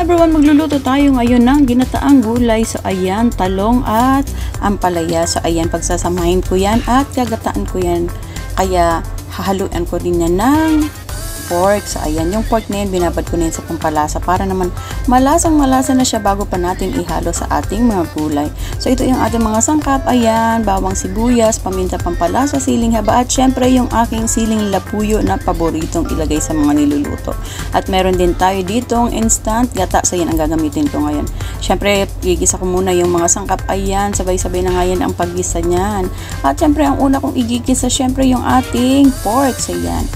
Everyone, magluluto tayo ngayon ng ginataang gulay. So ayan, talong at ampalaya. So ayan, pagsasamahin ko yan at gagataan ko yan. Kaya hahaluan ko din yan ng pork. So ayan, yung pork na yan, binabad ko na yan sa pampalasa para naman malasang-malasa na siya bago pa natin ihalo sa ating mga gulay. So ito yung ating mga sangkap. Ayan, bawang sibuyas, paminta pampalasa, siling haba, at syempre yung aking siling lapuyo na paboritong ilagay sa mga niluluto. At meron din tayo ditong instant gata. So yan ang gagamitin ko ngayon. Syempre, igisa ko muna yung mga sangkap. Ayan, sabay-sabay na ngayon ang paggisa niyan. At syempre, ang una kong igigisa, syempre yung ating pork. So yan,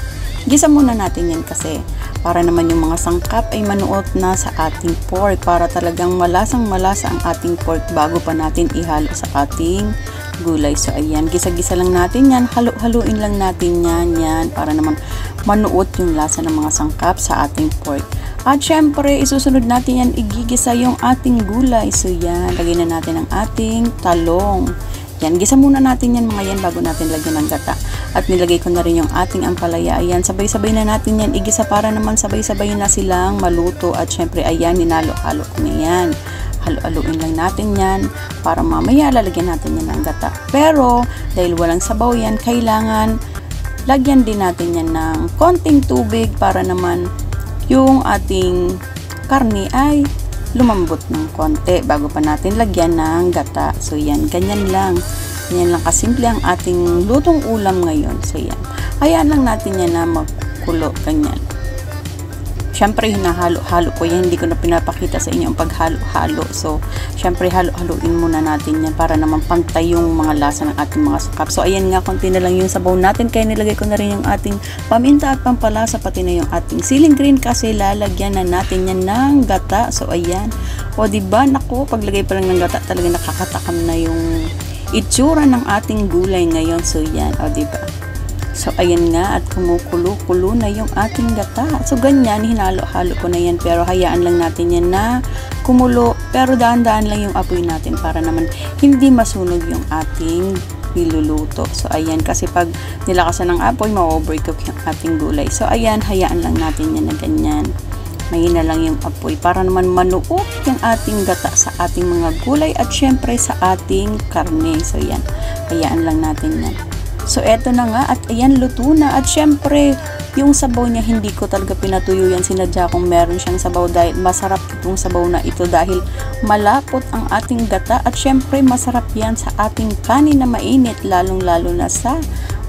gisa muna natin yan kasi para naman yung mga sangkap ay manuot na sa ating pork para talagang malasang-malasa ang ating pork bago pa natin ihalo sa ating gulay. So ayan, gisa-gisa lang natin yan, halu-haluin lang natin yan para naman manuot yung lasa ng mga sangkap sa ating pork. At syempre, isusunod natin yan, igigisa yung ating gulay. So yan, lagay na natin ang ating talong. Yan, gisa muna natin yan mga yan bago natin lagyan ng gata. At nilagay ko na rin yung ating ampalaya. Ayan, sabay-sabay na natin yan igisa para naman sabay-sabay na silang maluto. At syempre, ayan, ninalo-halo ko na yan. Halo-haluin lang natin yan para mamaya lalagyan natin yan ng gata. Pero, dahil walang sabaw yan, kailangan lagyan din natin yan ng konting tubig para naman yung ating karne ay lumambot ng konti bago pa natin lagyan ng gata. So yan, ganyan lang. Ganyan lang kasimple ang ating lutong ulam ngayon. So yan, hayaan lang natin yan na magkulo, ganyan. Syempre, hinahalo-halo ko yan. Hindi ko na pinapakita sa inyo ang paghalo-halo. So, syempre, halo-haluin muna natin yan para naman pantay yung mga lasa ng ating mga sangkap. So, ayan nga, konti na lang yung sabaw natin. Kaya nilagay ko na rin yung ating paminta at pampalasa, pati na yung ating siling green kasi lalagyan na natin yan ng gata. So, ayan. O, diba? Naku, paglagay pa lang ng gata, talaga nakakatakam na yung itsura ng ating gulay ngayon. So, yan. O, diba? So, ayan nga, at kumukulo-kulo na yung ating gata. So, ganyan, hinalo-halo ko na yan. Pero, hayaan lang natin yan na kumulo. Pero, daan-daan lang yung apoy natin para naman hindi masunog yung ating niluluto. So, ayan, kasi pag nilakasan ng apoy, ma-overcook yung ating gulay. So, ayan, hayaan lang natin yan na ganyan. Mahina lang yung apoy para naman manuot yung ating gata sa ating mga gulay at syempre sa ating karne. So, yan, hayaan lang natin yan. So, eto na nga at ayan, luto na. At syempre, yung sabaw niya, hindi ko talaga pinatuyo yan. Sinadya kong meron siyang sabaw dahil masarap itong sabaw na ito dahil malapot ang ating gata. At syempre, masarap yan sa ating kanin na mainit, lalong-lalo na sa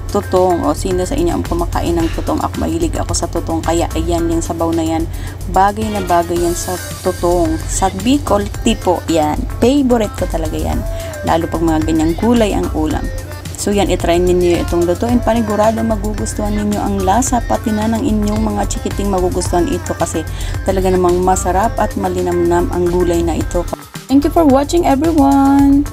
tutong. O, sino sa inyo ang kumakain ng tutong? Ako, mahilig ako sa tutong. Kaya, ayan, yung sabaw na yan, bagay na bagay yan sa tutong. Sa Bicol, tipo, yan. Favorite ko talaga yan. Lalo pag mga ganyang gulay ang ulam. So yan, itry ninyo itong lutuin. Panigurado magugustuhan ninyo ang lasa, pati na ng inyong mga chikiting magugustuhan ito kasi talaga namang masarap at malinamnam ang gulay na ito. Thank you for watching, everyone!